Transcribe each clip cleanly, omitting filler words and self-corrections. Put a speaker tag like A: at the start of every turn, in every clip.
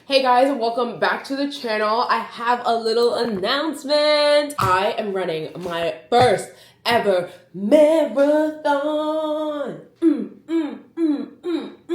A: Hey guys, welcome back to the channel. I have a little announcement. I am running my first ever marathon.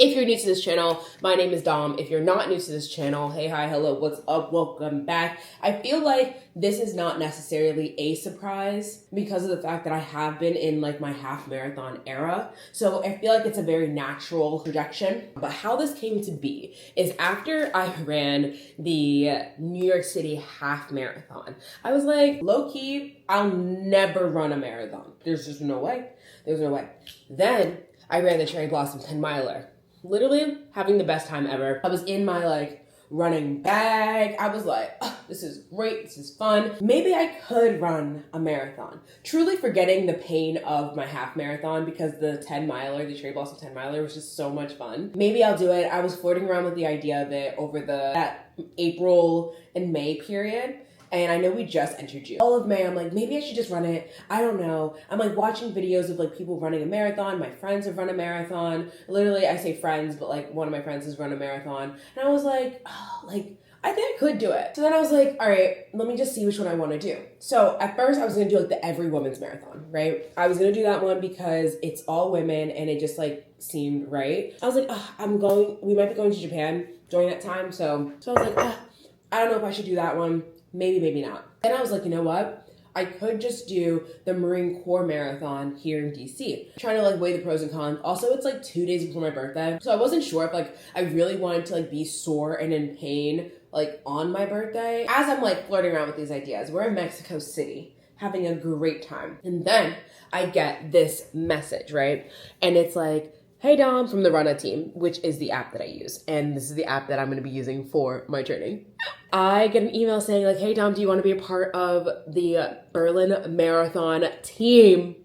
A: If you're new to this channel, my name is Dom. If you're not new to this channel, hey, hi, hello, what's up, welcome back. I feel like this is not necessarily a surprise because of the fact that I have been in like my half marathon era. So I feel like it's a very natural projection. But how this came to be is after I ran the New York City half marathon, I was like, low key, I'll never run a marathon. There's just no way. There's no way. Then I ran the Cherry Blossom 10 miler. Literally having the best time ever. I was in my like running bag. I was like, oh, this is great. This is fun. Maybe I could run a marathon. Truly forgetting the pain of my half marathon because the 10 miler, the Cherry Blossom 10 miler was just so much fun. Maybe I'll do it. I was flirting around with the idea of it over that April and May period. And I know we just entered June. All of May, I'm like, maybe I should just run it. I don't know. I'm like watching videos of like people running a marathon. My friends have run a marathon. Literally, I say friends, but like one of my friends has run a marathon. And I was like, oh, like, I think I could do it. So then I was like, all right, let me just see which one I want to do. So at first I was going to do like the every women's marathon, right? I was going to do that one because it's all women and it just like seemed right. I was like, oh, we might be going to Japan during that time. So I was like, I don't know if I should do that one. Maybe, maybe not. Then I was like, you know what? I could just do the Marine Corps Marathon here in DC. Trying to like weigh the pros and cons. Also, it's like 2 days before my birthday. So I wasn't sure if like I really wanted to like be sore and in pain like on my birthday. As I'm like flirting around with these ideas, we're in Mexico City having a great time. And then I get this message, right? And it's like, hey Dom, from the Runna team, which is the app that I use. And this is the app that I'm going to be using for my training. I get an email saying like, hey Dom, do you want to be a part of the Berlin Marathon team?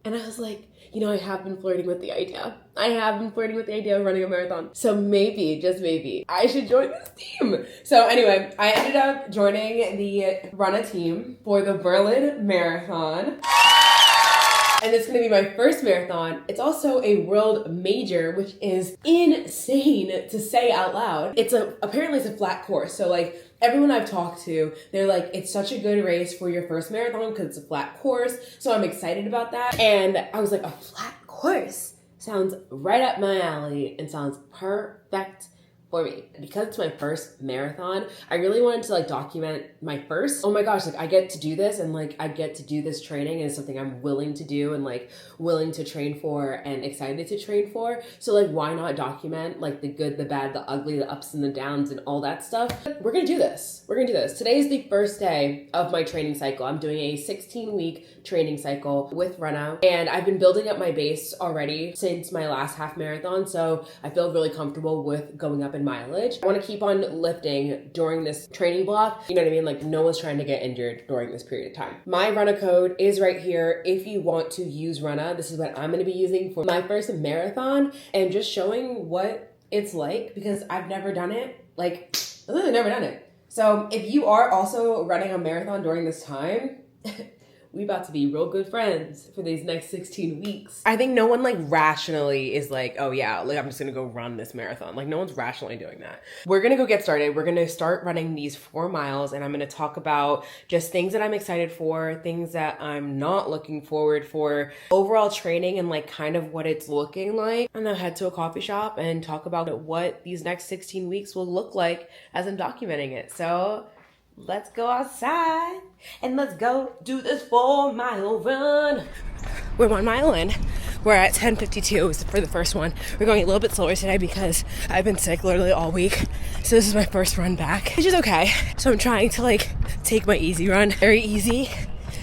A: And I was like, you know, I have been flirting with the idea. I have been flirting with the idea of running a marathon. So maybe, just maybe, I should join this team. So anyway, I ended up joining the Runna team for the Berlin Marathon. And it's gonna be my first marathon. It's also a world major, which is insane to say out loud. Apparently it's a flat course. So like everyone I've talked to, they're like, it's such a good race for your first marathon because it's a flat course. So I'm excited about that. And I was like, a flat course sounds right up my alley and sounds perfect for me. Because it's my first marathon, I really wanted to like document my first. Oh my gosh, like I get to do this and like I get to do this training and it's something I'm willing to do and like willing to train for and excited to train for. So like why not document like the good, the bad, the ugly, the ups and the downs and all that stuff. We're gonna do this. We're gonna do this. Today is the first day of my training cycle. I'm doing a 16-week training cycle with Runna and I've been building up my base already since my last half marathon. So I feel really comfortable with going up in mileage. I want to keep on lifting during this training block. You know what I mean? Like no one's trying to get injured during this period of time. My Runna code is right here. If you want to use Runna, this is what I'm going to be using for my first marathon and just showing what it's like because I've never done it. Like I've literally never done it. So if you are also running a marathon during this time, we about to be real good friends for these next 16 weeks. I think no one like rationally is like, oh yeah, like I'm just gonna go run this marathon. Like no one's rationally doing that. We're gonna go get started. We're gonna start running these 4 miles and I'm gonna talk about just things that I'm excited for, things that I'm not looking forward for, overall training and like kind of what it's looking like. And then head to a coffee shop and talk about what these next 16 weeks will look like as I'm documenting it. So let's go outside and let's go do this 4-mile run. We're 1 mile in. We're at 10:52 for the first one. We're going a little bit slower today because I've been sick literally all week. So this is my first run back, which is okay. So I'm trying to like take my easy run, very easy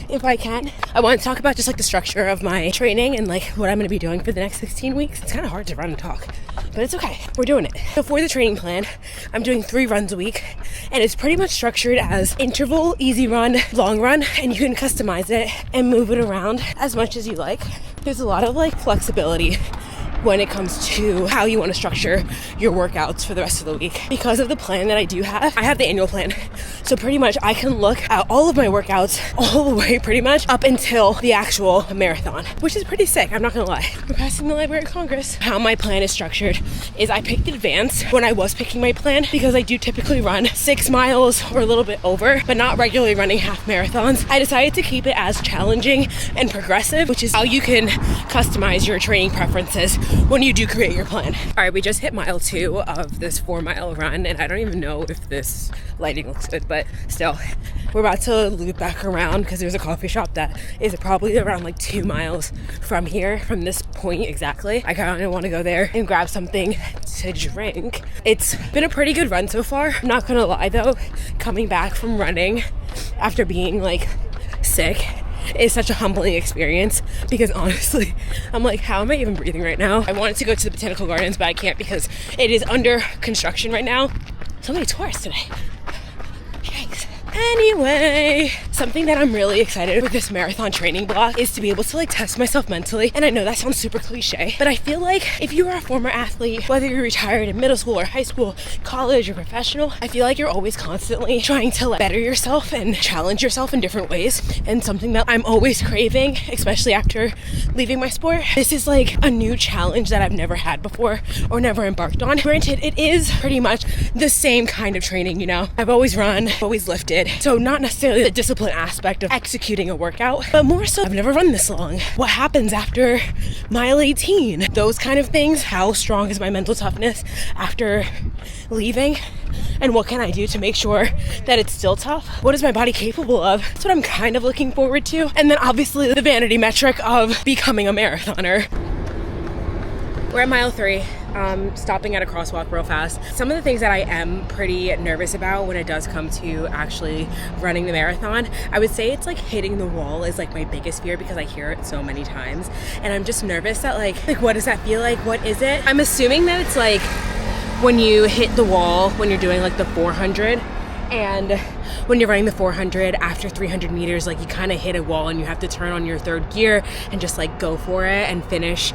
A: if I can. I want to talk about just like the structure of my training and like what I'm going to be doing for the next 16 weeks. It's kind of hard to run and talk, but it's okay. We're doing it. So for the training plan, I'm doing 3 runs a week and it's pretty much structured as interval, easy run, long run, and you can customize it and move it around as much as you like. There's a lot of like flexibility when it comes to how you want to structure your workouts for the rest of the week. Because of the plan that I do have, I have the annual plan. So pretty much I can look at all of my workouts all the way pretty much up until the actual marathon, which is pretty sick, I'm not gonna lie. We're passing the Library of Congress. How my plan is structured is I picked advance when I was picking my plan because I do typically run 6 miles or a little bit over, but not regularly running half marathons. I decided to keep it as challenging and progressive, which is how you can customize your training preferences when you do create your plan. All right, we just hit mile 2 of this 4-mile run, and I don't even know if this lighting looks good, but still, we're about to loop back around because there's a coffee shop that is probably around like 2 miles from here, from this point exactly. I kind of want to go there and grab something to drink. It's been a pretty good run so far. I'm not gonna lie though, coming back from running after being like sick is such a humbling experience because honestly, I'm like, how am I even breathing right now? I wanted to go to the Botanical Gardens, but I can't because it is under construction right now. So many tourists today. Yikes. Anyway, something that I'm really excited with this marathon training block is to be able to like test myself mentally. And I know that sounds super cliche, but I feel like if you are a former athlete, whether you're retired in middle school or high school, college or professional, I feel like you're always constantly trying to like, better yourself and challenge yourself in different ways. And something that I'm always craving, especially after leaving my sport, this is like a new challenge that I've never had before or never embarked on. Granted, it is pretty much the same kind of training, you know. I've always run, always lifted. So not necessarily the discipline aspect of executing a workout, but more so I've never run this long. What happens after mile 18? Those kind of things. How strong is my mental toughness after leaving? And what can I do to make sure that it's still tough? What is my body capable of? That's what I'm kind of looking forward to. And then obviously the vanity metric of becoming a marathoner. We're at mile 3. Stopping at a crosswalk real fast. Some of the things that I am pretty nervous about when it does come to actually running the marathon, I would say it's like hitting the wall is like my biggest fear because I hear it so many times. And I'm just nervous that like what does that feel like? What is it? I'm assuming that it's like when you hit the wall, when you're doing like the 400, and when you're running the 400 after 300 meters, like you kind of hit a wall and you have to turn on your third gear and just like go for it and finish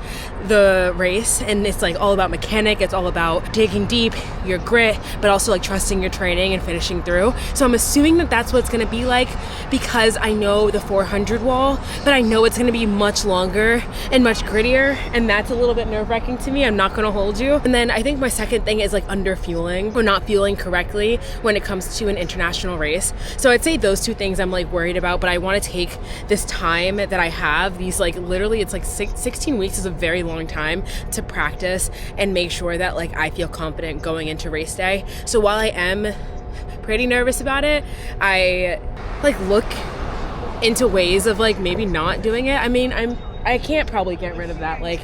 A: the race. And it's like all about mechanic. It's all about digging deep, your grit, but also like trusting your training and finishing through. So I'm assuming that that's what it's going to be like because I know the 400 wall, but I know it's going to be much longer and much grittier. And that's a little bit nerve-wracking to me. I'm not going to hold you. And then I think my second thing is like under fueling or not fueling correctly when it comes to an international race. So I'd say those two things I'm like worried about, but I want to take this time that I have, these like literally it's like 16 weeks is a very long time to practice and make sure that like I feel confident going into race day. So while I am pretty nervous about it, I like look into ways of like maybe not doing it. I mean, I can't probably get rid of that. Like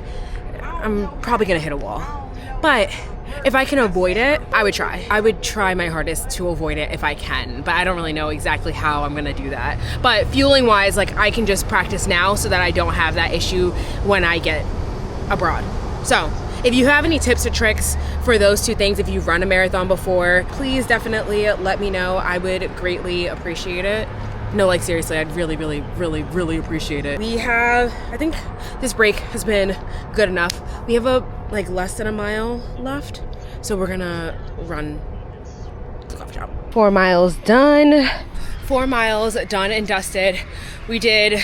A: I'm probably gonna hit a wall, but if I can avoid it, I would try. I would try my hardest to avoid it if I can, but I don't really know exactly how I'm gonna do that. But fueling wise, like I can just practice now so that I don't have that issue when I get abroad. So if you have any tips or tricks for those two things, if you've run a marathon before, please definitely let me know. I would greatly appreciate it. No, like seriously, I'd really, really, really, really appreciate it. We have, I think this break has been good enough. We have like less than a mile left. So we're gonna run to the coffee shop. 4 miles done. 4 miles done and dusted. We did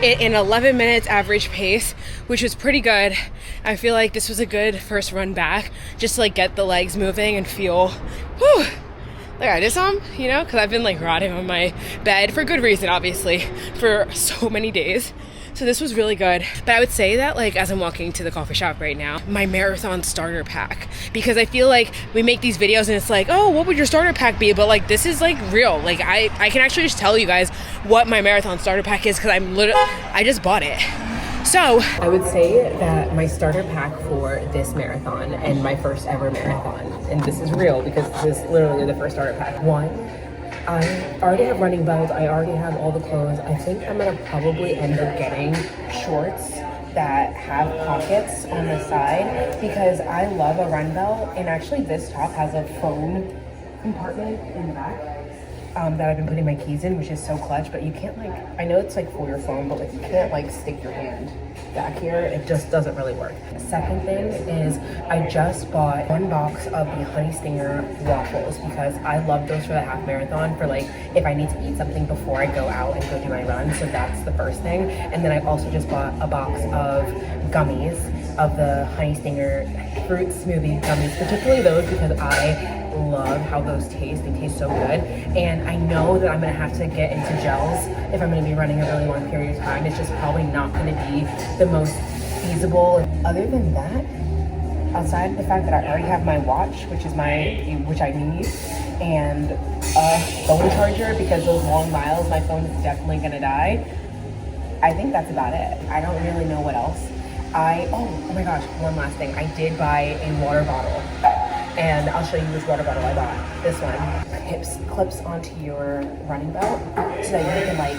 A: it in 11 minutes average pace, which was pretty good. I feel like this was a good first run back, just to like get the legs moving and feel, whew, like I did some, you know, because I've been like rotting on my bed for good reason, obviously, for so many days. So this was really good. But I would say that like as I'm walking to the coffee shop right now, my marathon starter pack, because I feel like we make these videos and it's like, oh, what would your starter pack be? But like this is like real. Like I can actually just tell you guys what my marathon starter pack is because I just bought it. So I would say that my starter pack for this marathon and my first ever marathon, and this is real because this is literally the first starter pack. 1, I already have running belts. I already have all the clothes. I think I'm gonna probably end up getting shorts that have pockets on the side because I love a run belt, and actually this top has a phone compartment in the back. that I've been putting my keys in, which is so clutch, but you can't like, I know it's like for your phone, but like you can't like stick your hand back here. It just doesn't really work. The second thing is I just bought 1 box of the Honey Stinger waffles because I love those for the half marathon for like if I need to eat something before I go out and go do my run. So that's the first thing. And then I also just bought a box of gummies of the Honey Stinger fruit smoothie gummies, particularly those because I love how those taste. They taste so good. And I know that I'm gonna have to get into gels if I'm gonna be running a really long period of time. It's just probably not gonna be the most feasible. Other than that, outside of the fact that I already have my watch, which I need, and a phone charger because those long miles, my phone is definitely gonna die. I think that's about it. I don't really know what else. Oh my gosh, one last thing. I did buy a water bottle. And I'll show you which water bottle I bought. This one clips onto your running belt so that you can like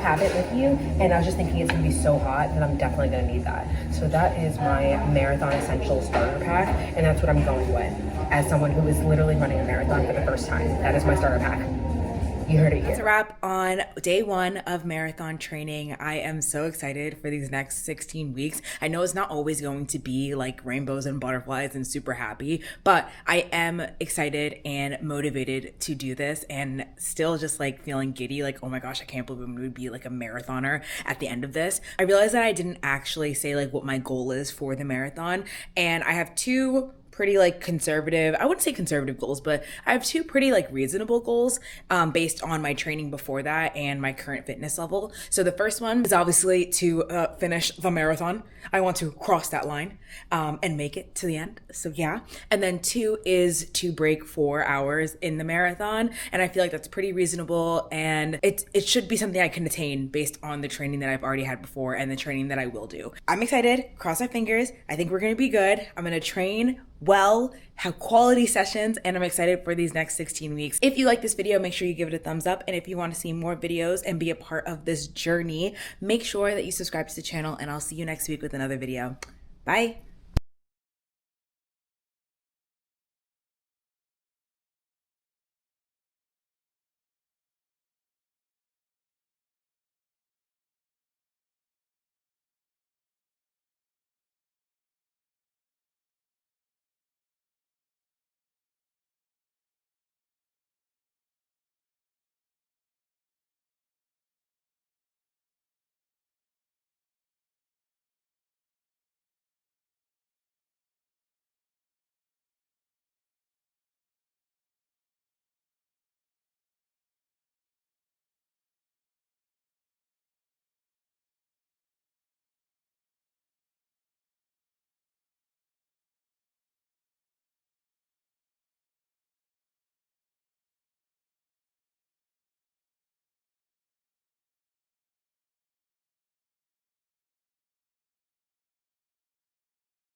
A: have it with you. And I was just thinking it's gonna be so hot that I'm definitely gonna need that. So that is my Marathon Essentials starter pack, and that's what I'm going with as someone who is literally running a marathon for the first time. That is my starter pack. You heard it here.
B: That's a wrap on day 1 of marathon training. I am so excited for these next 16 weeks. I know it's not always going to be like rainbows and butterflies and super happy, but I am excited and motivated to do this and still just like feeling giddy. Like, oh my gosh, I can't believe I'm going to be like a marathoner at the end of this. I realized that I didn't actually say like what my goal is for the marathon. And I have 2 pretty like conservative, I wouldn't say conservative goals, but I have 2 pretty like reasonable goals based on my training before that and my current fitness level. So the first one is obviously to finish the marathon. I want to cross that line and make it to the end. So yeah. And then 2 is to break 4 hours in the marathon. And I feel like that's pretty reasonable, and it should be something I can attain based on the training that I've already had before and the training that I will do. I'm excited, cross my fingers. I think we're gonna be good. I'm gonna train well, have quality sessions, and I'm excited for these next 16 weeks. If you like this video, make sure you give it a thumbs up. And if you want to see more videos and be a part of this journey, make sure that you subscribe to the channel, and I'll see you next week with another video. Bye.